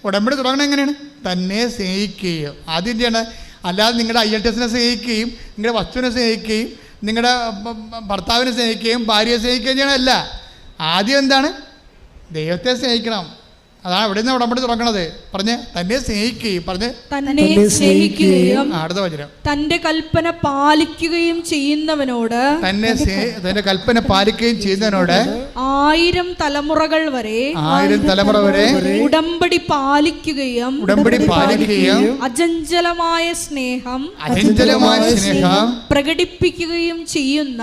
ഉടമ്പടി തുടങ്ങണം എങ്ങനെയാണ്? തന്നെ സ്നേഹിക്കുകയും. ആദ്യം ചെയ്യണം, അല്ലാതെ നിങ്ങളുടെ IELTS സ്നേഹിക്കുകയും നിങ്ങളുടെ വസ്തുവിനെ സ്നേഹിക്കുകയും നിങ്ങളുടെ ഭർത്താവിനെ സ്നേഹിക്കുകയും ഭാര്യയെ സ്നേഹിക്കുകയും ചെയ്യണമല്ല. ആദ്യം എന്താണ്? ദൈവത്തെ സ്നേഹിക്കണം. അതാണ് അവിടെ നിന്ന് ഉടമ്പടി തുടങ്ങണത്. പറഞ്ഞ് തന്നെ സ്നേഹിക്കുകയും, പറഞ്ഞ് തന്നെ സ്നേഹിക്കുകയും അടുത്ത വചനം തന്റെ കൽപ്പന പാലിക്കുകയും ചെയ്യുന്നവനോട്, തന്റെ കൽപ്പന പാലിക്കുകയും ചെയ്യുന്നവനോട് 1000 തലമുറകൾ വരെ ഉടമ്പടി പാലിക്കുകയും അചഞ്ചലമായ സ്നേഹം പ്രകടിപ്പിക്കുകയും ചെയ്യുന്ന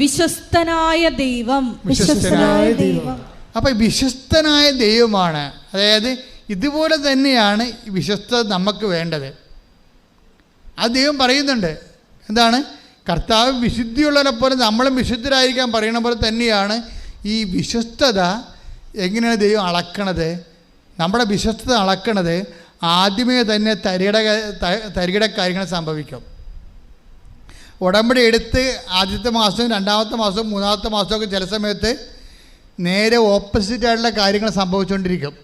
വിശ്വസ്തനായ ദൈവം. അപ്പം വിശ്വസ്തനായ ദൈവമാണ്. അതായത് ഇതുപോലെ തന്നെയാണ് വിശ്വസ്തത നമുക്ക് വേണ്ടത്. ആ ദൈവം പറയുന്നുണ്ട്. എന്താണ്? കർത്താവ് വിശുദ്ധിയുള്ളവരെ പോലെ നമ്മളും വിശുദ്ധരായിരിക്കാൻ പറയണ പോലെ തന്നെയാണ് ഈ വിശ്വസ്തത. എങ്ങനെയാണ് ദൈവം അളക്കണത്? നമ്മുടെ വിശ്വസ്തത അളക്കണത് ആദ്യമേ തന്നെ തരികിട കാര്യങ്ങൾ സംഭവിക്കും. ഉടമ്പടി എടുത്ത് ആദ്യത്തെ മാസം, രണ്ടാമത്തെ മാസം, മൂന്നാമത്തെ മാസമൊക്കെ ചില സമയത്ത് നേരെ ഓപ്പോസിറ്റായിട്ടുള്ള കാര്യങ്ങൾ സംഭവിച്ചുകൊണ്ടിരിക്കും.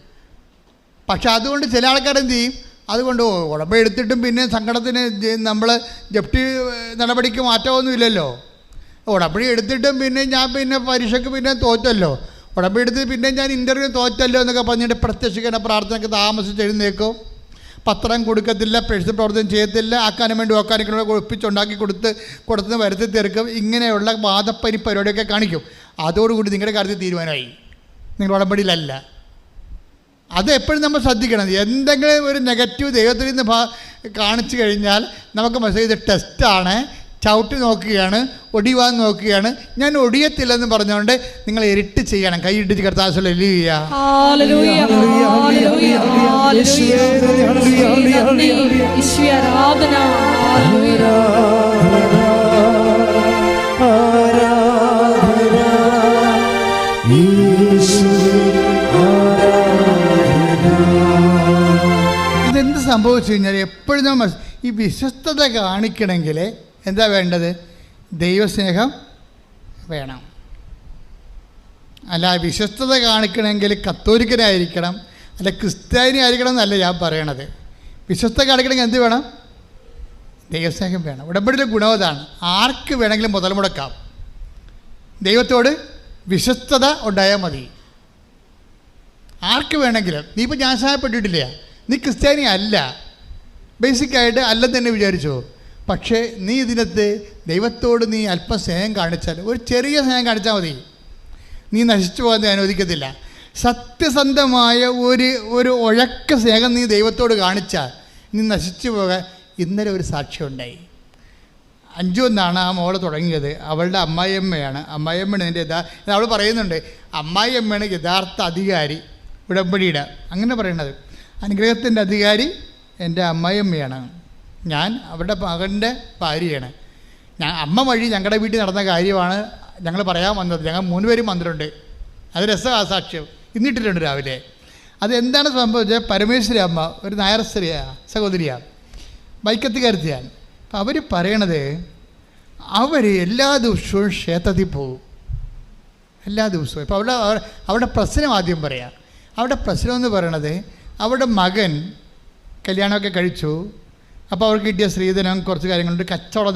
പക്ഷെ അതുകൊണ്ട് ചില ആൾക്കാർ എന്ത് ചെയ്യും? അതുകൊണ്ട് ഉടമ്പടി എടുത്തിട്ടും പിന്നെ സങ്കടത്തിന് നമ്മൾ ജപ്തി നടപടിക്ക് മാറ്റമൊന്നുമില്ലല്ലോ. ഉടമ്പടി എടുത്തിട്ടും പിന്നെ ഞാൻ പിന്നെ പരീക്ഷയ്ക്ക് പിന്നെ തോറ്റല്ലോ, ഉടമ്പടി എടുത്തിട്ട് പിന്നെ ഞാൻ ഇൻ്റർവ്യൂ തോറ്റല്ലോ എന്നൊക്കെ പറഞ്ഞിട്ട് പ്രത്യക്ഷിക്കുന്ന പ്രാർത്ഥനയ്ക്ക് താമസിച്ച് എഴുന്നേക്കും, പത്രം കൊടുക്കത്തില്ല, പേഴ്സ് പ്രവർത്തനം ചെയ്യത്തില്ല, ആക്കാനും വേണ്ടി ഓക്കാനിക്കണ ഒപ്പിച്ചുണ്ടാക്കി കൊടുത്ത് വരുത്തി തീർക്കും. ഇങ്ങനെയുള്ള വാദപ്പനി പരിപാടിയൊക്കെ കാണിക്കും. അതോടുകൂടി നിങ്ങളുടെ കാര്യത്തിൽ തീരുമാനമായി, നിങ്ങൾ ഉടമ്പടിയിലല്ല. അത് എപ്പോഴും നമ്മൾ ശ്രദ്ധിക്കണം. എന്തെങ്കിലും ഒരു നെഗറ്റീവ് ദൈവത്തിൽ നിന്ന് കാണിച്ചു കഴിഞ്ഞാൽ നമുക്ക് മനസ്സിലായി ഇത് ടെസ്റ്റാണ്, ചവിട്ടി നോക്കുകയാണ്, ഒടിവാൻ നോക്കുകയാണ്. ഞാൻ ഒടിയത്തില്ലെന്ന് പറഞ്ഞുകൊണ്ട് നിങ്ങൾ ഇരട്ടി ചെയ്യണം. കൈയിട്ടിച്ച് കർത്താവിനെ ഇതെന്ത് സംഭവിച്ചു കഴിഞ്ഞാൽ എപ്പോഴും നമ്മൾ ഈ വിശ്വസ്തത കാണിക്കണമെങ്കിൽ എന്താ വേണ്ടത്? ദൈവസ്നേഹം വേണം. അല്ല, വിശ്വസ്തത കാണിക്കണമെങ്കിൽ കത്തോലിക്കനായിരിക്കണം, അല്ല ക്രിസ്ത്യാനി ആയിരിക്കണം എന്നല്ല ഞാൻ പറയണത്. വിശ്വസ്തത കാണിക്കണമെങ്കിൽ എന്ത് വേണം? ദൈവസ്നേഹം വേണം. ഉടമ്പടിയിലെ ഗുണം അതാണ്. ആർക്ക് വേണമെങ്കിലും മുതൽ മുടക്കാം. ദൈവത്തോട് വിശ്വസ്തത ഉണ്ടായാൽ മതി. ആർക്ക് വേണമെങ്കിലും. നീ ഇപ്പോൾ ജ്ഞാനസ്നാനപ്പെട്ടിട്ടില്ല, നീ ക്രിസ്ത്യാനി അല്ല, ബേസിക്കായിട്ട് അല്ലെന്ന് തന്നെ വിചാരിച്ചോ. പക്ഷേ നീ ഇതിനകത്ത് ദൈവത്തോട് നീ അല്പം സ്നേഹം കാണിച്ചാൽ, ഒരു ചെറിയ സ്നേഹം കാണിച്ചാൽ മതി, നീ നശിച്ചു പോകാൻ അനുവദിക്കത്തില്ല. സത്യസന്ധമായ ഒരു ഉഴക്ക സ്നേഹം നീ ദൈവത്തോട് കാണിച്ചാൽ നീ നശിച്ചു പോകാൻ. ഇന്നലെ ഒരു സാക്ഷ്യമുണ്ടായി. 5 എന്നാണ് ആ മോള് തുടങ്ങിയത്. അവളുടെ അമ്മായിയമ്മയാണ്. അമ്മായിയമ്മയാണ് എൻ്റെ അവൾ പറയുന്നുണ്ട്, അമ്മായിയമ്മയാണ് യഥാർത്ഥ അധികാരി ഉടമ്പടിയുടെ. അങ്ങനെ പറയണത് അനുഗ്രഹത്തിൻ്റെ അധികാരി എൻ്റെ അമ്മായിയമ്മയാണ്. ഞാൻ അവരുടെ മകൻ്റെ ഭാര്യയാണ്. അമ്മ വഴി ഞങ്ങളുടെ വീട്ടിൽ നടന്ന കാര്യമാണ് ഞങ്ങൾ പറയാൻ വന്നത്. ഞങ്ങൾ 3 പേരും വന്നിട്ടുണ്ട്. അത് രസമാണ് സാക്ഷ്യം. ഇന്നിട്ടിട്ടുണ്ട് രാവിലെ. അതെന്താണ് സംഭവിച്ചത്? പരമേശ്വരി അമ്മ ഒരു നായർ സ്ത്രീയാണ്, സഹോദരിയാണ്, വൈക്കത്തുകാരത്തിയാണ്. അപ്പം അവർ പറയണത് അവർ എല്ലാ ദിവസവും ക്ഷേത്രത്തിൽ പോകും, എല്ലാ ദിവസവും. ഇപ്പോൾ അവരുടെ പ്രശ്നം ആദ്യം പറയാം. അവരുടെ പ്രശ്നം എന്ന് പറയണത് അവരുടെ മകൻ കല്യാണമൊക്കെ കഴിച്ചു. അപ്പോൾ അവർക്ക് കിട്ടിയ സ്ത്രീധനം കുറച്ച് കാര്യങ്ങളുണ്ട്. കച്ചവടം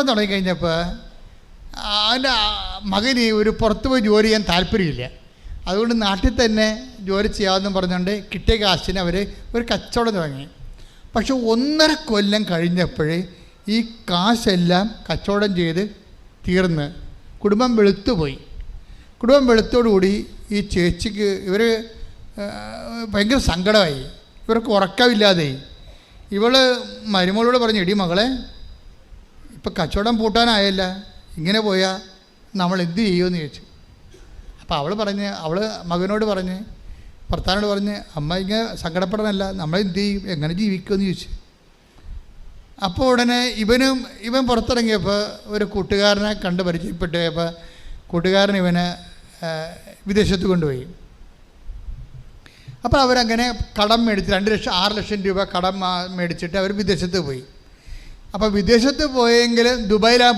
തുടങ്ങിക്കഴിഞ്ഞപ്പോൾ അവൻ്റെ മകന് ഒരു പുറത്ത് പോയി ജോലി ചെയ്യാൻ താല്പര്യമില്ല. അതുകൊണ്ട് നാട്ടിൽ തന്നെ ജോലി ചെയ്യാമെന്നും പറഞ്ഞുകൊണ്ട് കിട്ടിയ കാശിന് അവർ ഒരു കച്ചവടം തുടങ്ങി. പക്ഷെ 1.5 കൊല്ലം കഴിഞ്ഞപ്പോൾ ഈ കാശെല്ലാം കച്ചവടം ചെയ്ത് തീർന്ന് കുടുംബം വെളുത്തുപോയി. കുടുംബം വെളുത്തോടുകൂടി ഈ ചേച്ചിക്ക് ഭയങ്കര സങ്കടമായി. ഇവർക്ക് ഉറക്കമില്ലാതെ ഇവൾ മരുമകളോട് പറഞ്ഞു, എടി മകളെ, ഇപ്പം കച്ചവടം പൂട്ടാനായല്ല, ഇങ്ങനെ പോയാൽ നമ്മൾ എന്ത് ചെയ്യുമെന്ന് ചോദിച്ചു. അപ്പോൾ അവൾ മകനോട് പറഞ്ഞ്, ഭർത്താവിനോട് പറഞ്ഞ്, അമ്മ ഇങ്ങനെ സങ്കടപ്പെടണമല്ല, നമ്മൾ എന്ത് ചെയ്യും, എങ്ങനെ ജീവിക്കുമെന്ന് ചോദിച്ചു. അപ്പോൾ ഉടനെ ഇവൻ പുറത്തിറങ്ങിയപ്പോൾ ഒരു കൂട്ടുകാരനെ കണ്ട് പരിചയപ്പെട്ടപ്പോൾ കൂട്ടുകാരൻ ഇവനെ വിദേശത്ത് കൊണ്ടുപോയി. അപ്പോൾ അവരങ്ങനെ കടം മേടിച്ച് 6 ലക്ഷം രൂപ കടം മേടിച്ചിട്ട് അവർ വിദേശത്ത് പോയി. അപ്പോൾ വിദേശത്ത് പോയെങ്കിൽ ദുബായിലാണ്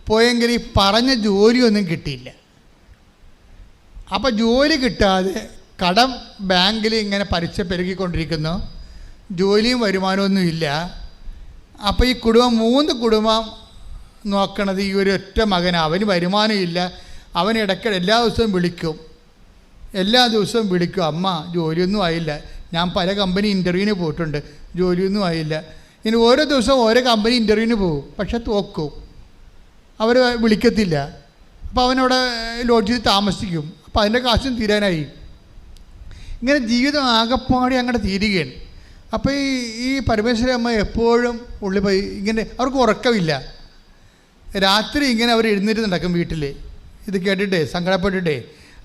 പോയെങ്കിൽ ഈ പറഞ്ഞ ജോലിയൊന്നും കിട്ടിയില്ല. അപ്പോൾ ജോലി കിട്ടാതെ കടം ബാങ്കിൽ ഇങ്ങനെ പലിശ പെരുകിക്കൊണ്ടിരിക്കുന്നു, ജോലിയും വരുമാനമൊന്നും ഇല്ല. അപ്പോൾ ഈ കുടുംബം 3 കുടുംബം നോക്കണത് ഈ ഒരു ഒറ്റ മകനാണ്. അവന് വരുമാനമില്ല. അവൻ ഇടയ്ക്ക് എല്ലാ ദിവസവും വിളിക്കും, അമ്മ ജോലിയൊന്നും ആയില്ല, ഞാൻ പല കമ്പനി ഇൻ്റർവ്യൂവിന് പോയിട്ടുണ്ട്, ജോലിയൊന്നും ആയില്ല. ഇനി ഓരോ ദിവസവും ഓരോ കമ്പനി ഇൻ്റർവ്യൂവിന് പോകും, പക്ഷെ തോക്കും, അവർ വിളിക്കത്തില്ല. അപ്പോൾ അവനവിടെ ലോഡ്ജിൽ താമസിക്കും. അപ്പോൾ അതിൻ്റെ കാശും തീരാനായി. ഇങ്ങനെ ജീവിതം ആകെപ്പാടി അങ്ങോട്ട് തീരുകയാണ്. അപ്പോൾ ഈ പരമേശ്വരി അമ്മ എപ്പോഴും ഉള്ളിൽ പോയി ഇങ്ങനെ, അവർക്ക് ഉറക്കമില്ല. രാത്രി ഇങ്ങനെ അവർ എഴുന്നേറ്റ് നടക്കും വീട്ടിൽ, ഇത് കേട്ടിട്ടേ സങ്കടപ്പെട്ടിട്ടേ.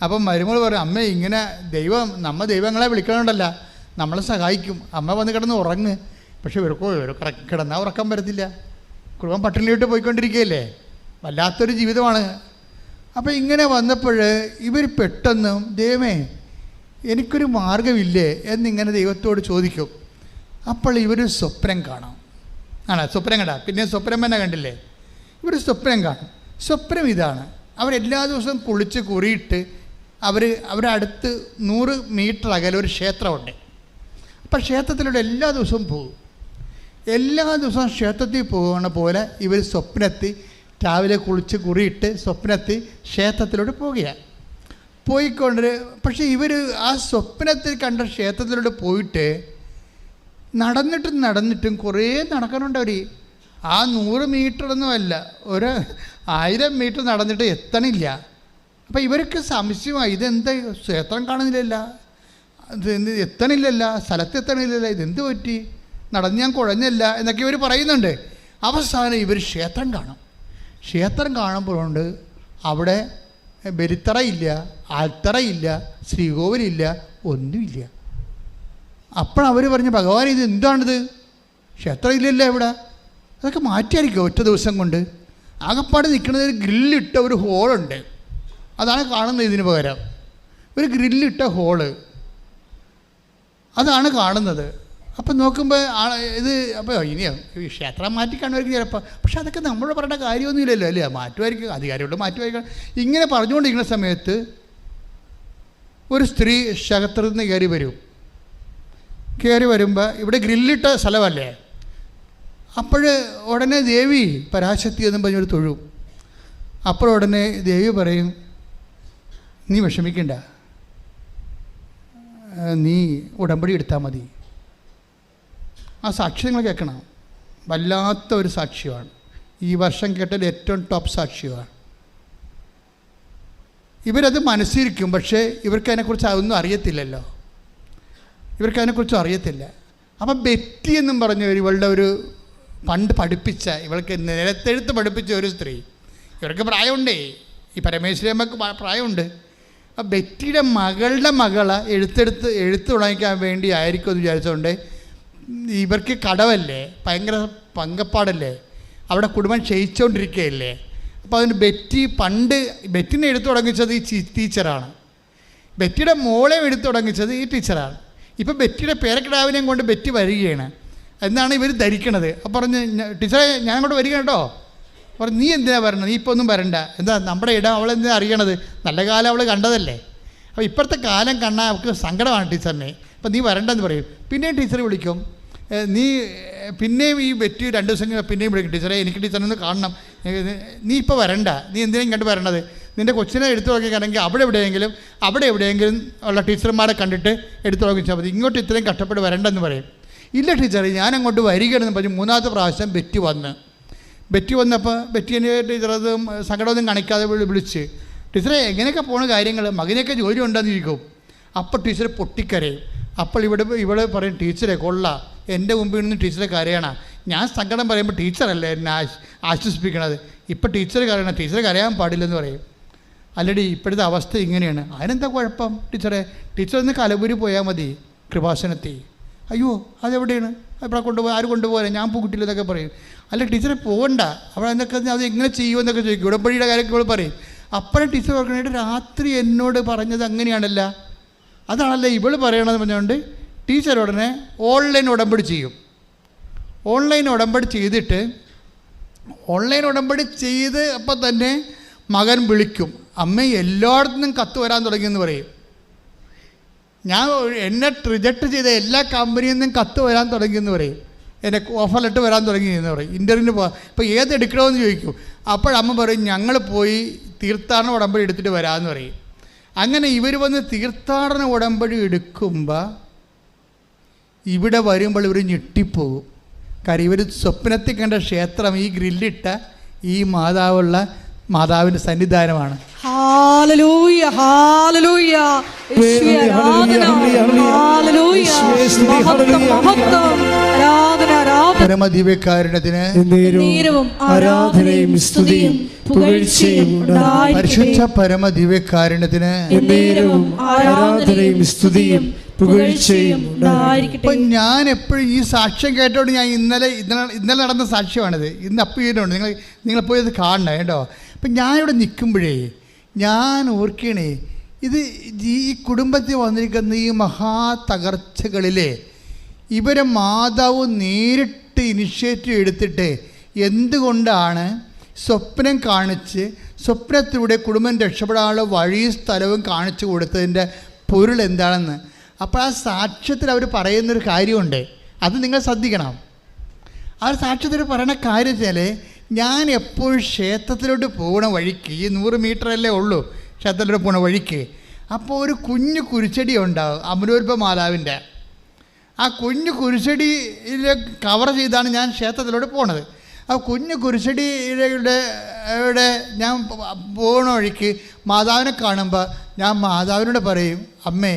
അപ്പം മരുമകൾ പറയും, അമ്മ ഇങ്ങനെ ദൈവങ്ങളെ വിളിക്കണമുണ്ടല്ല, നമ്മളെ സഹായിക്കും, അമ്മ വന്ന് കിടന്ന് ഉറങ്ങ്. പക്ഷെ ഇവർക്ക് കിടന്നാൽ ഉറക്കം വരത്തില്ല, കുടുംബം പട്ടിണിയിലോട്ട് പോയിക്കൊണ്ടിരിക്കുകയല്ലേ, വല്ലാത്തൊരു ജീവിതമാണ്. അപ്പോൾ ഇങ്ങനെ വന്നപ്പോൾ ഇവർ പെട്ടെന്ന് ദൈവമേ എനിക്കൊരു മാർഗമില്ലേ എന്നിങ്ങനെ ദൈവത്തോട് ചോദിക്കും. അപ്പോൾ ഇവർ സ്വപ്നം കാണാം. സ്വപ്നം കണ്ടാ പിന്നെ സ്വപ്നം തന്നെ കണ്ടില്ലേ, ഇവർ സ്വപ്നം കാണും. സ്വപ്നം ഇതാണ്, അവരെല്ലാ ദിവസവും കുളിച്ച് കുറിയിട്ട് അവരുടെ അടുത്ത് 100 മീറ്റർ അകലെ ഒരു ക്ഷേത്രമുണ്ട്. അപ്പം ക്ഷേത്രത്തിലൂടെ എല്ലാ ദിവസവും പോകും. എല്ലാ ദിവസവും ക്ഷേത്രത്തിൽ പോകുന്ന പോലെ ഇവർ സ്വപ്നത്തിൽ രാവിലെ കുളിച്ച് കുറിയിട്ട് സ്വപ്നത്തിൽ ക്ഷേത്രത്തിലൂടെ പോവുകയാണ്. പക്ഷേ ഇവർ ആ സ്വപ്നത്തിൽ കണ്ട ക്ഷേത്രത്തിലൂടെ പോയിട്ട് നടന്നിട്ടും കുറേ നടക്കാനുണ്ട്. അവർ ആ 100 മീറ്ററൊന്നുമല്ല, 1000 മീറ്റർ നടന്നിട്ട് എത്തണില്ല. അപ്പോൾ ഇവർക്ക് സംശയമായി, ഇതെന്താ ക്ഷേത്രം കാണുന്നില്ലല്ല, എത്തണില്ലല്ല, സ്ഥലത്ത് എത്തണില്ലല്ല, ഇതെന്ത് പറ്റി, നടന്ന് ഞാൻ കുഴഞ്ഞല്ല എന്നൊക്കെ ഇവർ പറയുന്നുണ്ട്. അവസാനം ഇവർ ക്ഷേത്രം കാണും. ക്ഷേത്രം കാണുമ്പോഴുണ്ട് അവിടെ ബലിത്തറയില്ല, ആൽത്തറയില്ല, ശ്രീകോവിലില്ല, ഒന്നുമില്ല. അപ്പോഴവർ പറഞ്ഞു, ഭഗവാൻ ഇത് എന്താണിത്, ക്ഷേത്രം ഇല്ലല്ലോ ഇവിടെ, അതൊക്കെ മാറ്റിയായിരിക്കും ഒറ്റ ദിവസം കൊണ്ട്. ആകപ്പാട് നിൽക്കുന്നത് ഒരു ഗ്രില്ലിട്ട ഒരു ഹോളുണ്ട്, അതാണ് കാണുന്നത്. ഇതിന് പകരം ഒരു ഗ്രില്ലിട്ട ഹോള് അതാണ് കാണുന്നത്. അപ്പം നോക്കുമ്പോൾ ഇത് അപ്പോൾ ഇനിയോ ഈ ക്ഷേത്രം മാറ്റി കാണുമായിരിക്കും ചിലപ്പോൾ. പക്ഷെ അതൊക്കെ നമ്മൾ പറയേണ്ട കാര്യമൊന്നുമില്ലല്ലോ അല്ലേ, മാറ്റുമായിരിക്കും, അധികാരിയോട് മാറ്റുമായിരിക്കും. ഇങ്ങനെ പറഞ്ഞുകൊണ്ടിരിക്കുന്ന സമയത്ത് ഒരു സ്ത്രീ ക്ഷേത്രത്തിൽ നിന്ന് കയറി വരുമ്പോൾ ഇവിടെ ഗ്രില്ലിട്ട സ്ഥലമല്ലേ, അപ്പോൾ ഉടനെ ദേവി പരാശക്തി എന്നും പറഞ്ഞൊരു തൊഴും. അപ്പോൾ ഉടനെ ദേവി പറയും, നീ വിഷമിക്കണ്ട, നീ ഉടമ്പടി എടുത്താൽ മതി. ആ സാക്ഷി നിങ്ങൾ കേൾക്കണം, വല്ലാത്ത ഒരു സാക്ഷ്യമാണ്. ഈ വർഷം കേട്ടത് ഏറ്റവും ടോപ്പ് സാക്ഷ്യമാണ്. ഇവരത് മനസ്സിരിക്കും, പക്ഷേ ഇവർക്ക് അതിനെക്കുറിച്ച് അതൊന്നും അറിയത്തില്ലല്ലോ, അറിയത്തില്ല. അപ്പം ബെറ്റി എന്നും പറഞ്ഞു ഇവളുടെ ഒരു പണ്ട് പഠിപ്പിച്ച, ഇവൾക്ക് നിലത്തെഴുത്ത് പഠിപ്പിച്ച ഒരു സ്ത്രീ, ഇവർക്ക് പ്രായമുണ്ടേ, ഈ പരമേശ്വരി അമ്മക്ക് പ്രായമുണ്ട്. ആ ബെറ്റിയുടെ മകളെ എഴുത്ത് തുടങ്ങിക്കാൻ വേണ്ടി ആയിരിക്കും എന്ന് വിചാരിച്ചുകൊണ്ട് ഇവർക്ക് കടവല്ലേ, ഭയങ്കര പങ്കപ്പാടല്ലേ, അവിടെ കുടുംബം ക്ഷയിച്ചുകൊണ്ടിരിക്കുകയല്ലേ. അപ്പോൾ അതിന് ബെറ്റിനെ എടുത്തു തുടങ്ങിച്ചത് ഈ ടീച്ചറാണ്, ബെറ്റിയുടെ മോളെ എടുത്തു തുടങ്ങിച്ചത് ഈ ടീച്ചറാണ്. ഇപ്പോൾ ബെറ്റിയുടെ പേരക്കിടാവിനെയും കൊണ്ട് ബെറ്റി വരികയാണ് എന്നാണ് ഇവർ ധരിക്കണത്. അപ്പോൾ പറഞ്ഞ്, ടീച്ചറെ ഞാൻ അങ്ങോട്ട് വരിക കേട്ടോ. പറഞ്ഞു, നീ എന്തിനാണ് വരണത്, നീ ഇപ്പോൾ ഒന്നും വരണ്ട, എന്താ നമ്മുടെ ഇടം അവളെന്തിനാ അറിയണത്, നല്ല കാലം അവൾ കണ്ടതല്ലേ. അപ്പോൾ ഇപ്പോഴത്തെ കാലം കണ്ടാൽ അവൾക്ക് സങ്കടമാണ് ടീച്ചറിനെ, അപ്പോൾ നീ വരണ്ടെന്ന് പറയും. പിന്നെയും ടീച്ചർ വിളിക്കും, പിന്നെയും ഈ ബെറ്റി 2 ദിവസം പിന്നെയും വിളിക്കും, ടീച്ചറെ എനിക്ക് ടീച്ചറിനൊന്ന് കാണണം, നീ ഇപ്പോൾ വരണ്ട, നീ എന്തിനാ ഇങ്ങോട്ട് വരണത്, നിൻ്റെ കൊച്ചിനെ എടുത്തു നോക്കിയാണെങ്കിൽ അവിടെ എവിടെയെങ്കിലും ഉള്ള ടീച്ചർമാരെ കണ്ടിട്ട് എടുത്തു നോക്കിച്ചാൽ മതി, ഇങ്ങോട്ട് ഇത്രയും കഷ്ടപ്പെട്ട് വരണ്ടെന്ന് പറയും. ഇല്ല ടീച്ചറെ ഞാൻ അങ്ങോട്ട് വരികയാണെന്ന് പറഞ്ഞ് 3ാമത്തെ പ്രാവശ്യം ബെറ്റി വന്നപ്പോൾ ബെറ്റിനെ ടീച്ചറത് സങ്കടമൊന്നും കാണിക്കാതെ വിളിച്ച്, ടീച്ചറെ എങ്ങനെയൊക്കെ പോണ കാര്യങ്ങൾ, മകനെയൊക്കെ ജോലി ഉണ്ടെന്ന് ഇരിക്കും. അപ്പോൾ ടീച്ചർ പൊട്ടിക്കരയും. അപ്പോൾ ഇവിടെ പറയും, ടീച്ചറെ കൊള്ളാം, എൻ്റെ മുമ്പിൽ നിന്ന് ടീച്ചറെ കരയണം, ഞാൻ സങ്കടം പറയുമ്പോൾ ടീച്ചറല്ലേ എന്നെ ആശ്വസിപ്പിക്കണത്, ഇപ്പോൾ ടീച്ചർ കരയണം, ടീച്ചർ കരയാൻ പാടില്ലെന്ന് പറയും. അല്ലടി ഇപ്പോഴത്തെ അവസ്ഥ ഇങ്ങനെയാണ്, അതിനെന്താ കുഴപ്പം ടീച്ചറെ, ടീച്ചർ ഒന്ന് കലപൂരി പോയാൽ മതി കൃപാസനത്തിൽ. അയ്യോ അതെവിടെയാണ്, ഇവിടെ ആര് കൊണ്ടുപോകാൻ, ഞാൻ പോകിട്ടില്ലെന്നൊക്കെ പറയും. അല്ല ടീച്ചറെ പോകണ്ട, അവിടെ എന്തൊക്കെ അത് എങ്ങനെ ചെയ്യുമെന്നൊക്കെ ചോദിക്കും, ഉടമ്പടിയുടെ കാര്യമൊക്കെ ഇവൾ പറയും. അപ്പോഴും ടീച്ചർ പറഞ്ഞിട്ട് രാത്രി എന്നോട് പറഞ്ഞത് അങ്ങനെയാണല്ല, അതാണല്ലേ ഇവൾ പറയണമെന്ന് പറഞ്ഞുകൊണ്ട് ടീച്ചർ ഉടനെ ഓൺലൈൻ ഉടമ്പടി ചെയ്യും. ഓൺലൈൻ ഉടമ്പടി ചെയ്ത് അപ്പം തന്നെ മകൻ വിളിക്കും, അമ്മ എല്ലായിടത്തുനിന്നും കത്ത് വരാൻ തുടങ്ങിയെന്ന് പറയും. ഞാൻ എന്നെ റിജക്റ്റ് ചെയ്ത എല്ലാ കമ്പനിയിൽ നിന്നും കത്ത് വരാൻ തുടങ്ങിയെന്ന് പറയും. എന്നെ ഓഫർ ലെറ്റർ വരാൻ തുടങ്ങിയെന്ന് പറയും. ഇൻ്റർവ്യൂവിന് പോകാം. ഇപ്പോൾ ഏത് എടുക്കണമെന്ന് ചോദിക്കും. അപ്പോഴമ്മ പറയും ഞങ്ങൾ പോയി തീർത്ഥാടന ഉടമ്പടി എടുത്തിട്ട് വരാമെന്ന് പറയും. അങ്ങനെ ഇവർ വന്ന് തീർത്ഥാടന ഉടമ്പടി എടുക്കുമ്പോൾ ഇവിടെ വരുമ്പോൾ ഇവർ ഞെട്ടിപ്പോകും. കാര്യം ഇവർ സ്വപ്നത്തിൽ കണ്ട ക്ഷേത്രം ഈ ഗ്രില്ലിട്ട ഈ മാതാവിൻ്റെ സന്നിധാനമാണ്. ഹല്ലേലൂയ, ഹല്ലേലൂയ, യേശുവേ ആരാധന, ഹല്ലേലൂയ, മഹത്വം, മഹത്വം, ആരാധന, ആരാധന. പരമദിവ്യകാരുണ്യത്തിന് നേരവും ആരാധനയും സ്തുതിയും പുകഴ്ചയും ഉണ്ടായിരിക്കട്ടെ. പരിശുദ്ധ പരമദിവ്യകാരുണ്യത്തിന് നേരവും ആരാധനയും സ്തുതിയും പുകഴ്ചയും ഉണ്ടായിരിക്കട്ടെ. അപ്പം ഞാൻ എപ്പോഴും ഈ സാക്ഷ്യം കേട്ടോണ്ട് ഞാൻ ഇന്നലെ നടന്ന സാക്ഷ്യമാണിത്. ഇന്ന് അപ്പം ചെയ്യുന്നുണ്ട്. നിങ്ങൾ പോയി അത് കാണണം കേട്ടോ. അപ്പം ഞാനിവിടെ നിൽക്കുമ്പോഴേ ഞാൻ ഓർക്കണേ, ഇത് ഈ കുടുംബത്തിൽ വന്നിരിക്കുന്ന ഈ മഹാ തകർച്ചകളിലെ ഇവരെ മാതാവ് നേരിട്ട് ഇനിഷ്യേറ്റീവ് എടുത്തിട്ട് എന്തുകൊണ്ടാണ് സ്വപ്നം കാണിച്ച് സ്വപ്നത്തിലൂടെ കുടുംബം രക്ഷപ്പെടാനുള്ള വഴിയും സ്ഥലവും കാണിച്ചു കൊടുത്തതിൻ്റെ പൊരുൾ എന്താണെന്ന്. അപ്പോൾ ആ സാക്ഷ്യത്തിൽ അവർ പറയുന്നൊരു കാര്യമുണ്ട്, അത് നിങ്ങൾ ശ്രദ്ധിക്കണം. ആ സാക്ഷ്യത്തിൽ പറയുന്ന കാര്യം വെച്ചാൽ ഞാൻ എപ്പോഴും ക്ഷേത്രത്തിലോട്ട് പോകുന്ന വഴിക്ക്, ഈ 100 മീറ്ററല്ലേ ഉള്ളൂ ക്ഷേത്രത്തിലോട്ട് പോകുന്ന വഴിക്ക്, അപ്പോൾ ഒരു കുഞ്ഞു കുരിച്ചെടി ഉണ്ടാവും അമരോത്ഭ മാതാവിൻ്റെ. ആ കുഞ്ഞു കുരിശടിയിൽ കവർ ചെയ്താണ് ഞാൻ ക്ഷേത്രത്തിലോട്ട് പോണത്. ആ കുഞ്ഞു കുരിശടിയുടെ ഞാൻ പോകുന്ന വഴിക്ക് മാതാവിനെ കാണുമ്പോൾ ഞാൻ മാതാവിനോട് പറയും, അമ്മേ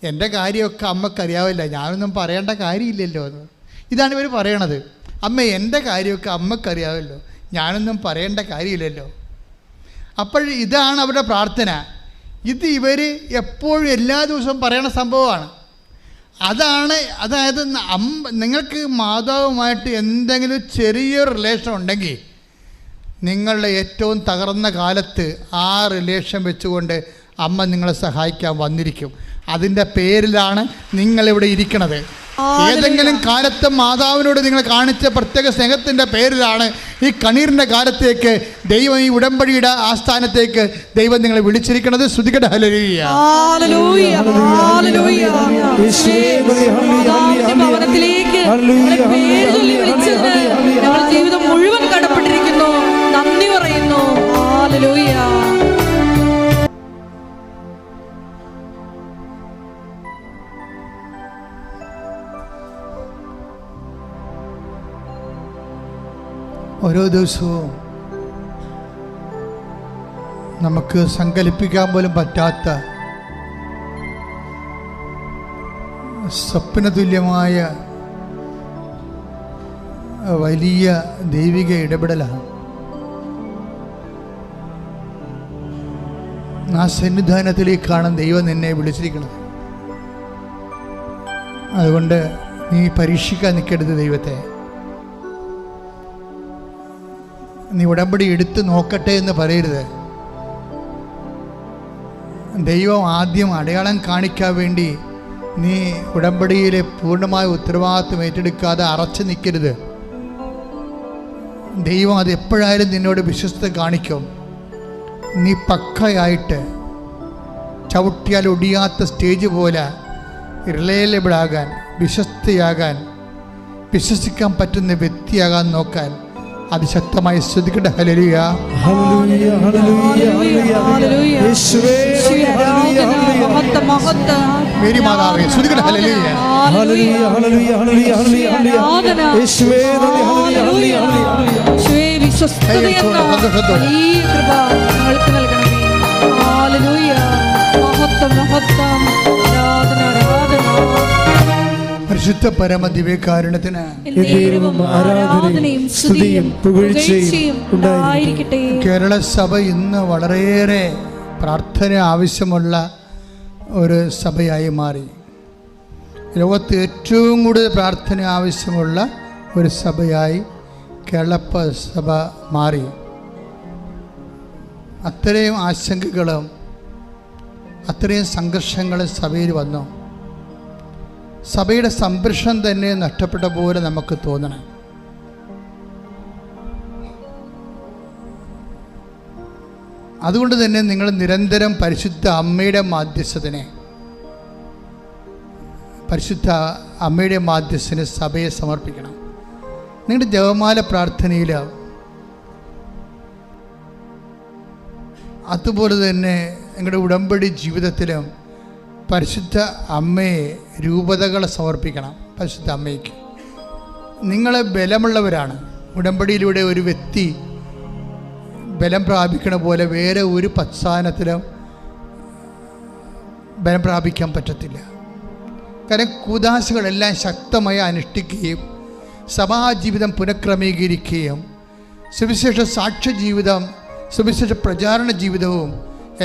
എൻ്റെ കാര്യമൊക്കെ അമ്മക്കറിയാവില്ല, ഞാനൊന്നും പറയേണ്ട കാര്യമില്ലല്ലോ എന്ന്. ഇതാണ് ഇവർ പറയണത്. അമ്മേ എൻ്റെ കാര്യമൊക്കെ അമ്മക്കറിയാമല്ലോ, ഞാനൊന്നും പറയേണ്ട കാര്യമില്ലല്ലോ. അപ്പോൾ ഇതാണ് അവരുടെ പ്രാർത്ഥന. ഇത് ഇവർ എപ്പോഴും എല്ലാ ദിവസവും പറയണ സംഭവമാണ്. അതായത് നിങ്ങൾക്ക് മാതാവുമായിട്ട് എന്തെങ്കിലും ചെറിയൊരു റിലേഷൻ ഉണ്ടെങ്കിൽ നിങ്ങളുടെ ഏറ്റവും തകർന്ന കാലത്ത് ആ റിലേഷൻ വെച്ചുകൊണ്ട് അമ്മ നിങ്ങളെ സഹായിക്കാൻ വന്നിരിക്കും. അതിൻ്റെ പേരിലാണ് നിങ്ങളിവിടെ ഇരിക്കണത്. ഏതെങ്കിലും കാലത്ത് മാതാവിനോട് നിങ്ങൾ കാണിച്ച പ്രത്യേക സ്നേഹത്തിൻ്റെ പേരിലാണ് ഈ കണ്ണീരിൻ്റെ കാലത്തേക്ക് ദൈവം ഈ ഉടമ്പടിയുടെ ആസ്ഥാനത്തേക്ക് ദൈവം നിങ്ങളെ വിളിച്ചിരിക്കുന്നത്. സ്തുതിക്കട്ടെ, ഹല്ലേലൂയ. ജീവിതം മുഴുവൻ കടപ്പെട്ടിരിക്കുന്നു. നന്ദി പറയുന്നു. ഹല്ലേലൂയ. ഓരോ ദിവസവും നമുക്ക് സങ്കല്പിക്കാൻ പോലും പറ്റാത്ത സ്വപ്നതുല്യമായ വലിയ ദൈവിക ഇടപെടലാണ്. ആ സന്നിധാനത്തിലേക്കാണ് ദൈവം നിന്നെ വിളിച്ചിരിക്കുന്നത്. അതുകൊണ്ട് നീ പരീക്ഷിക്കാൻ നിൽക്കരുത് ദൈവത്തെ. നീ ഉടമ്പടി എടുത്ത് നോക്കട്ടെ എന്ന് പറയരുത്. ദൈവം ആദ്യം അടയാളം കാണിക്കാൻ വേണ്ടി നീ ഉടമ്പടിയിലെ പൂർണ്ണമായ ഉത്തരവാദിത്വം ഏറ്റെടുക്കാതെ അറച്ചു നിൽക്കരുത്. ദൈവം അത് എപ്പോഴായാലും നിന്നോട് വിശ്വസ്തത കാണിക്കും. നീ പക്കയായിട്ട് ചവിട്ടിയാൽ ഒടിയാത്ത സ്റ്റേജ് പോലെ റിലയബിളാകാൻ, വിശ്വസ്തയാകാൻ, വിശ്വസിക്കാൻ പറ്റുന്ന വ്യക്തിയാകാൻ നോക്കാൻ അതിശക്തമായി ശ്രദ്ധിക്കട്ടെ. Hallelujah, hallelujah, hallelujah, hallelujah. യേശുവേ മേരി മാതാവേ ശ്രദ്ധിക്കട്ടെ. Hallelujah, hallelujah, hallelujah, hallelujah, hallelujah. യേശുവേ ഹല്ലേലൂയ, ഹല്ലേലൂയ. യേശുവേ വിശ്വസ്തതയെന്ന ഈ കൃപ ഞങ്ങൾക്ക് നൽകണമേ. ഹല്ലേലൂയ. മഹത്വം, മഹത്വം, ആരാധന, ആരാധന. പരിശുദ്ധ പരമദിവ്യകാരുണ്യത്തിന് ആരാധനയും സ്തുതിയും പുകഴ്ചയും ഉണ്ടായിരിക്കട്ടെ. കേരള സഭ ഇന്ന് വളരെയേറെ പ്രാർത്ഥന ആവശ്യമുള്ള ഒരു സഭയായി മാറി. ലോകത്ത് ഏറ്റവും കൂടുതൽ പ്രാർത്ഥന ആവശ്യമുള്ള ഒരു സഭയായി കേരള സഭ മാറി. അത്രയും ആശങ്കകളും അത്രയും സംഘർഷങ്ങളും സഭയിൽ വന്നു. സഭയുടെ സംരക്ഷണം തന്നെ നഷ്ടപ്പെട്ട പോലെ നമുക്ക് തോന്നണം. അതുകൊണ്ട് തന്നെ നിങ്ങൾ നിരന്തരം പരിശുദ്ധ അമ്മയുടെ മാധ്യസ്ഥന് സഭയെ സമർപ്പിക്കണം. നിങ്ങളുടെ ജപമാല പ്രാർത്ഥനയിൽ, അതുപോലെ തന്നെ നിങ്ങളുടെ ഉടമ്പടി ജീവിതത്തിലും പരിശുദ്ധ അമ്മയെ രൂപതകളെ സമർപ്പിക്കണം. പരിശുദ്ധ അമ്മയ്ക്ക് നിങ്ങളെ ബലമുള്ളവരാണ്. ഉടമ്പടിയിലൂടെ ഒരു വ്യക്തി ബലം പ്രാപിക്കണ പോലെ വേറെ ഒരു പശ്ചാത്തലത്തിലും ബലം പ്രാപിക്കാൻ പറ്റത്തില്ല. കാരണം കൂദാശകളെല്ലാം ശക്തമായി അനുഷ്ഠിക്കുകയും സഭാജീവിതം പുനഃക്രമീകരിക്കുകയും സുവിശേഷ സാക്ഷ്യ ജീവിതം, സുവിശേഷ പ്രചാരണ ജീവിതവും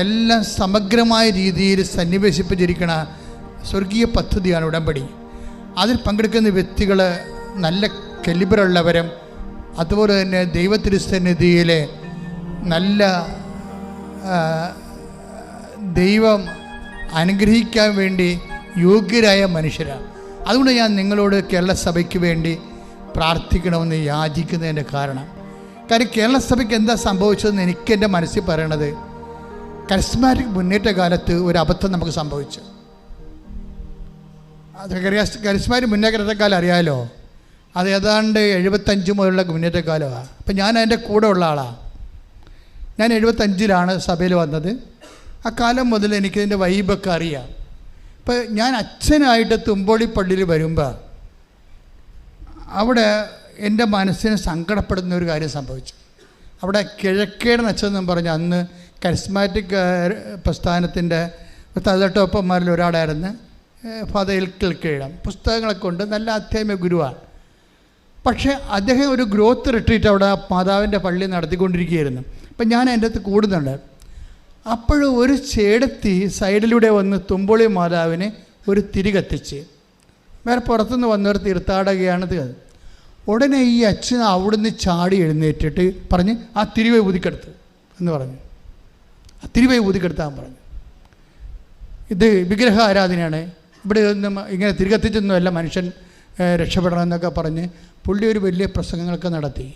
എല്ലാം സമഗ്രമായ രീതിയിൽ സന്നിവേശിപ്പിച്ചിരിക്കുന്ന സ്വർഗീയ പദ്ധതിയാണ് ഉടമ്പടി. അതിൽ പങ്കെടുക്കുന്ന വ്യക്തികൾ നല്ല കലിബറുള്ളവരും അതുപോലെ തന്നെ ദൈവത്തിരുസന്നിധിയിലെ നല്ല ദൈവം അനുഗ്രഹിക്കാൻ വേണ്ടി യോഗ്യരായ മനുഷ്യരാണ്. അതുകൊണ്ട് ഞാൻ നിങ്ങളോട് കേരള സഭയ്ക്ക് വേണ്ടി പ്രാർത്ഥിക്കണമെന്ന് യാചിക്കുന്നതിൻ്റെ കാരണം കേരള സഭയ്ക്ക് എന്താ സംഭവിച്ചതെന്ന് എനിക്ക് എൻ്റെ മനസ്സിൽ പറയണത്, കരിസ്മാറ്റിക് മുന്നേറ്റ കാലത്ത് ഒരു അബദ്ധം നമുക്ക് സംഭവിച്ചു. അത് കരിസ്മാറ്റിക് മുന്നേറ്റക്കാലം അറിയാമല്ലോ, അത് ഏതാണ്ട് 75 മുതലുള്ള മുന്നേറ്റക്കാലമാണ്. അപ്പം ഞാൻ അതിൻ്റെ കൂടെ ഉള്ള ആളാണ്. ഞാൻ 75-ലാണ് സഭയിൽ വന്നത്. ആ കാലം മുതൽ എനിക്കിതിൻ്റെ വൈബൊക്കെ അറിയാം. ഇപ്പം ഞാൻ അച്ഛനായിട്ട് തുമ്പോളി പള്ളിയിൽ വരുമ്പോൾ അവിടെ എൻ്റെ മനസ്സിന് സങ്കടപ്പെടുന്ന ഒരു കാര്യം സംഭവിച്ചു. അവിടെ കിഴക്കേടൻ അച്ഛനെന്നും പറഞ്ഞ് അന്ന് കരിസ്മാറ്റിക് പ്രസ്ഥാനത്തിൻ്റെ തലതൊട്ടൊപ്പന്മാരിൽ ഒരാളായിരുന്നു ഫാദർ എൽക്കൽ കീഴം. പുസ്തകങ്ങളൊക്കെ ഉണ്ട്, നല്ല ആധ്യാത്മിക ഗുരുവാണ്. പക്ഷേ അദ്ദേഹം ഒരു ഗ്രോത്ത് റിട്രീറ്റ് അവിടെ മാതാവിൻ്റെ പള്ളി നടത്തിക്കൊണ്ടിരിക്കുകയായിരുന്നു. അപ്പം ഞാൻ എൻ്റെ അടുത്ത് കൂടുന്നുണ്ട്. അപ്പോഴും ഒരു ചേടത്തി സൈഡിലൂടെ വന്ന് തുമ്പോളി മാതാവിനെ ഒരു തിരി കത്തിച്ച്, വേറെ പുറത്തുനിന്ന് വന്നവർ തീർത്ഥാടകയാണത്. ഉടനെ ഈ അച്ഛൻ അവിടുന്ന് ചാടി എഴുന്നേറ്റിട്ട് പറഞ്ഞ് ആ തിരുവേ ഊതിക്കെടുത്ത് എന്ന് പറഞ്ഞു. ആ തിരുവേ ഊതിക്കെടുത്താൻ പറഞ്ഞു. ഇത് വിഗ്രഹ ആരാധനയാണ്, ഇവിടെ ഒന്നും ഇങ്ങനെ തിരികത്തിച്ചൊന്നുമല്ല മനുഷ്യൻ രക്ഷപ്പെടണമെന്നൊക്കെ പറഞ്ഞ് പുള്ളി ഒരു വലിയ പ്രസംഗങ്ങളൊക്കെ നടത്തി.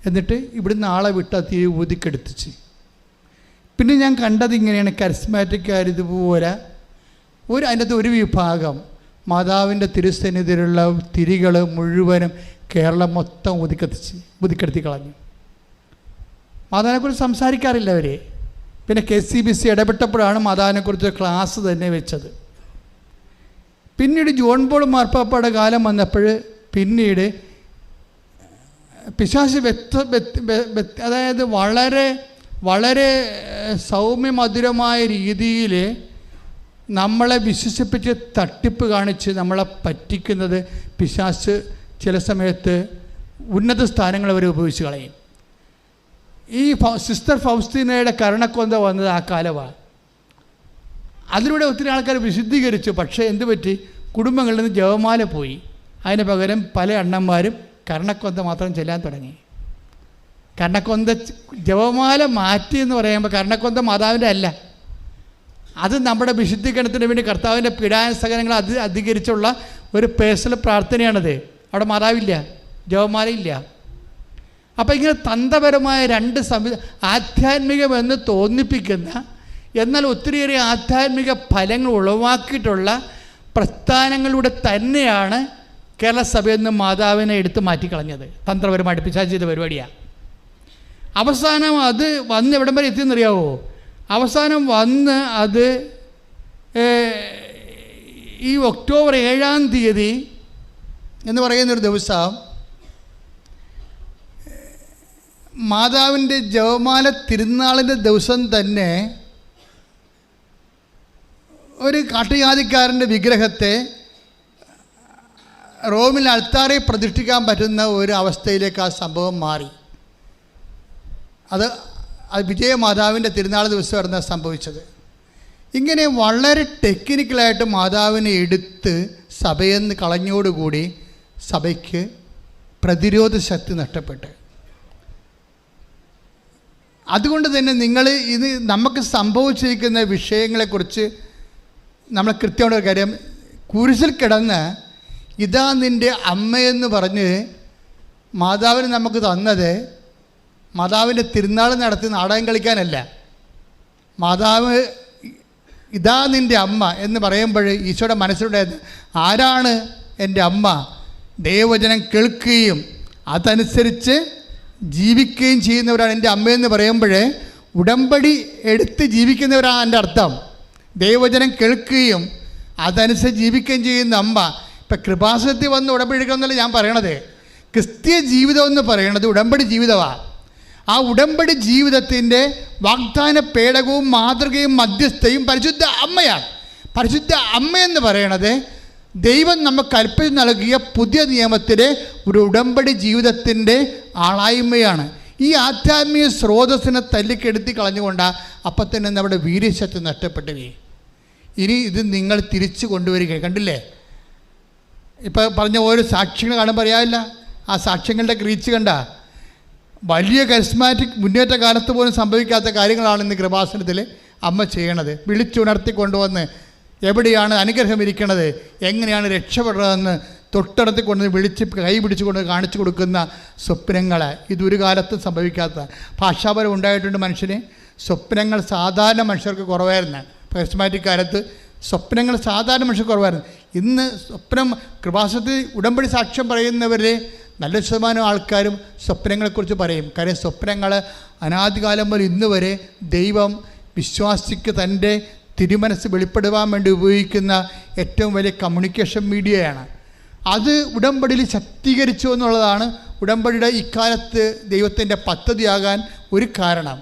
എന്നിട്ട് ഇവിടുന്ന് ആളെ വിട്ട് ആ തിരി ഊതിക്കെടുത്തിച്ച്. പിന്നെ ഞാൻ കണ്ടത് ഇങ്ങനെയാണ്, കരിസ്മാറ്റിക്കാർ ഇതുപോലെ അതിൻ്റെ അകത്ത് ഒരു വിഭാഗം മാതാവിൻ്റെ തിരുസന്നിധിയിലുള്ള തിരികൾ മുഴുവനും കേരളം മൊത്തം ഊതിക്കെടുത്തി കളഞ്ഞു. മാതാവിനെക്കുറിച്ച് സംസാരിക്കാറില്ല അവർ. പിന്നെ KCBC ഇടപെട്ടപ്പോഴാണ് മാതാവിനെക്കുറിച്ച് ക്ലാസ് തന്നെ വെച്ചത്. പിന്നീട് ജോൺ പോൾ മാർപ്പാപ്പയുടെ കാലം വന്നപ്പോൾ പിന്നീട് പിശാച് അതായത് വളരെ വളരെ സൗമ്യമധുരമായ രീതിയിൽ നമ്മളെ വിശ്വസിപ്പിച്ച് തട്ടിപ്പ് കാണിച്ച് നമ്മളെ പറ്റിക്കുന്നത് പിശാച് ചില സമയത്ത് ഉന്നത സ്ഥാനങ്ങൾ അവർ ഉപയോഗിച്ച് കളയും. ഈ സിസ്റ്റർ ഫൗസ്തീനയുടെ കരുണക്കൊന്ത വന്നത് ആ കാലമാണ്. അതിലൂടെ ഒത്തിരി ആൾക്കാർ വിശുദ്ധീകരിച്ചു. പക്ഷേ എന്ത് പറ്റി, കുടുംബങ്ങളിൽ നിന്ന് ജപമാല പോയി. അതിന് പകരം പല അണ്ണന്മാരും കരുണക്കൊന്ത മാത്രം ചെല്ലാൻ തുടങ്ങി. കരുണക്കൊന്ത ജപമാല മാറ്റി എന്ന് പറയുമ്പോൾ കരുണക്കൊന്ത മാതാവിൻ്റെ അല്ല, അത് നമ്മുടെ വിശുദ്ധീകരണത്തിന് വേണ്ടി കർത്താവിൻ്റെ പീഡാനുസഹനങ്ങൾ അധികരിച്ചുള്ള ഒരു പേഴ്സണൽ പ്രാർത്ഥനയാണത്. അവിടെ മാതാവില്ല, ജപമാലയില്ല. അപ്പോൾ ഇങ്ങനെ തന്ത്രപരമായ രണ്ട് ആധ്യാത്മികമെന്ന് തോന്നിപ്പിക്കുന്ന എന്നാൽ ഒത്തിരിയേറെ ആധ്യാത്മിക ഫലങ്ങൾ ഉളവാക്കിയിട്ടുള്ള പ്രസ്ഥാനങ്ങളിലൂടെ തന്നെയാണ് കേരള സഭയിൽ നിന്ന് മാതാവിനെ എടുത്ത് മാറ്റിക്കളഞ്ഞത്. തന്ത്രപരമായിട്ട് പിശാച് ചെയ്ത പരിപാടിയാണ്. അവസാനം അത് വന്ന് എവിടം വരെ എത്തിയെന്നറിയാവോ? അവസാനം വന്ന് അത് ഈ ഒക്ടോബർ 7-ാം തീയതി എന്ന് പറയുന്നൊരു ദിവസം മാതാവിൻ്റെ ജപമാല തിരുനാളിൻ്റെ ദിവസം തന്നെ ഒരു കാട്ടുജാതിക്കാരൻ്റെ വിഗ്രഹത്തെ റോമിൽ അൾത്താറിൽ പ്രതിഷ്ഠിക്കാൻ പറ്റുന്ന ഒരു അവസ്ഥയിലേക്ക് ആ സംഭവം മാറി. അത് വിജയമാതാവിൻ്റെ തിരുനാൾ ദിവസമായിരുന്നു സംഭവിച്ചത്. ഇങ്ങനെ വളരെ ടെക്നിക്കലായിട്ട് മാതാവിനെ എടുത്ത് സഭയിൽ നിന്ന് കളഞ്ഞോടുകൂടി സഭയ്ക്ക് പ്രതിരോധ ശക്തി നഷ്ടപ്പെട്ട്. അതുകൊണ്ട് തന്നെ നിങ്ങൾ ഇത് നമുക്ക് സംഭവിച്ചിരിക്കുന്ന വിഷയങ്ങളെക്കുറിച്ച് നമ്മൾ കൃത്യമായൊരു കാര്യം, കുരിശിൽ കിടന്ന് ഇതാ നിൻ്റെ അമ്മയെന്ന് പറഞ്ഞ് മാതാവിന് നമുക്ക് തന്നത് മാതാവിൻ്റെ തിരുനാൾ നടത്തി നാടകം കളിക്കാനല്ല, മാതാവ് ഇതാ നിൻ്റെ അമ്മ എന്ന് പറയുമ്പോൾ ഈശോയുടെ മനസ്സിലുണ്ടായത് ആരാണ് എൻ്റെ അമ്മ? ദൈവവചനം കേൾക്കുകയും അതനുസരിച്ച് ജീവിക്കുകയും ചെയ്യുന്നവരാണ് എൻ്റെ അമ്മയെന്ന് പറയുമ്പോൾ ഉടമ്പടി എടുത്ത് ജീവിക്കുന്നവരാണ് എൻ്റെ അർത്ഥം. ദൈവവചനം കേൾക്കുകയും അതനുസരിച്ച് ജീവിക്കുകയും ചെയ്യുന്ന അമ്മ. ഇപ്പം കൃപാസനത്തിൽ വന്ന് ഉടമ്പടി എടുക്കണമെന്നല്ല ഞാൻ പറയണത്. ക്രിസ്തീയ ജീവിതം എന്ന് പറയുന്നത് ഉടമ്പടി ജീവിതമാണ്. ആ ഉടമ്പടി ജീവിതത്തിൻ്റെ വാഗ്ദാന പേടകവും മാതൃകയും മധ്യസ്ഥയും പരിശുദ്ധ അമ്മയാണ്. പരിശുദ്ധ അമ്മയെന്ന് പറയണത് ദൈവം നമുക്ക് കൽപ്പിച്ച് നൽകിയ പുതിയ നിയമത്തിലെ ഒരു ഉടമ്പടി ജീവിതത്തിൻ്റെ ആളായ്മയാണ്. ഈ ആധ്യാത്മിക സ്രോതസ്സിനെ തല്ലിക്കെടുത്തി കളഞ്ഞുകൊണ്ടാണ് അപ്പം തന്നെ നമ്മുടെ വീര്യശക്തി നഷ്ടപ്പെട്ടു. ഇനി ഇത് നിങ്ങൾ തിരിച്ചു കൊണ്ടുവരിക. കണ്ടില്ലേ, ഇപ്പോൾ പറഞ്ഞ ഓരോ സാക്ഷ്യങ്ങൾ കാണുമ്പോൾ അറിയാമില്ല. ആ സാക്ഷ്യങ്ങളുടെ റീച്ച് കണ്ട വലിയ കരിസ്മാറ്റിക് മുന്നേറ്റ കാലത്ത് പോലും സംഭവിക്കാത്ത കാര്യങ്ങളാണ് ഇന്ന് കൃപാസനത്തിൽ അമ്മ ചെയ്യണത്. വിളിച്ചുണർത്തി കൊണ്ടുവന്ന് എവിടെയാണ് അനുഗ്രഹം ഇരിക്കണത്, എങ്ങനെയാണ് രക്ഷപ്പെടുന്നതെന്ന് തൊട്ടടുത്ത് കൊണ്ട് വിളിച്ച് കൈ പിടിച്ചുകൊണ്ട് കാണിച്ചു കൊടുക്കുന്ന സ്വപ്നങ്ങൾ ഇതൊരു കാലത്തും സംഭവിക്കാത്ത. ഭാഷാപരം ഉണ്ടായിട്ടുണ്ട് മനുഷ്യന്. സ്വപ്നങ്ങൾ സാധാരണ മനുഷ്യർക്ക് കുറവായിരുന്നു. കരിസ്മാറ്റിക് കാലത്ത് സ്വപ്നങ്ങൾ സാധാരണ മനുഷ്യർക്ക് കുറവായിരുന്നു. ഇന്ന് സ്വപ്നം കൃപാസനത്തിൽ ഉടമ്പടി സാക്ഷ്യം പറയുന്നവരെ നല്ല ശതമാനം ആൾക്കാരും സ്വപ്നങ്ങളെക്കുറിച്ച് പറയും. കാര്യം സ്വപ്നങ്ങൾ അനാദികാലം മുതൽ ഇന്ന് വരെ ദൈവം വിശ്വാസിക്ക് തൻ്റെ തിരുമനസ് വെളിപ്പെടുവാൻ വേണ്ടി ഉപയോഗിക്കുന്ന ഏറ്റവും വലിയ കമ്മ്യൂണിക്കേഷൻ മീഡിയയാണ്. അത് ഉടമ്പടിയിൽ ശക്തീകരിച്ചു എന്നുള്ളതാണ് ഉടമ്പടിയുടെ ഇക്കാലത്ത് ദൈവത്തിൻ്റെ പദ്ധതിയാകാൻ ഒരു കാരണം.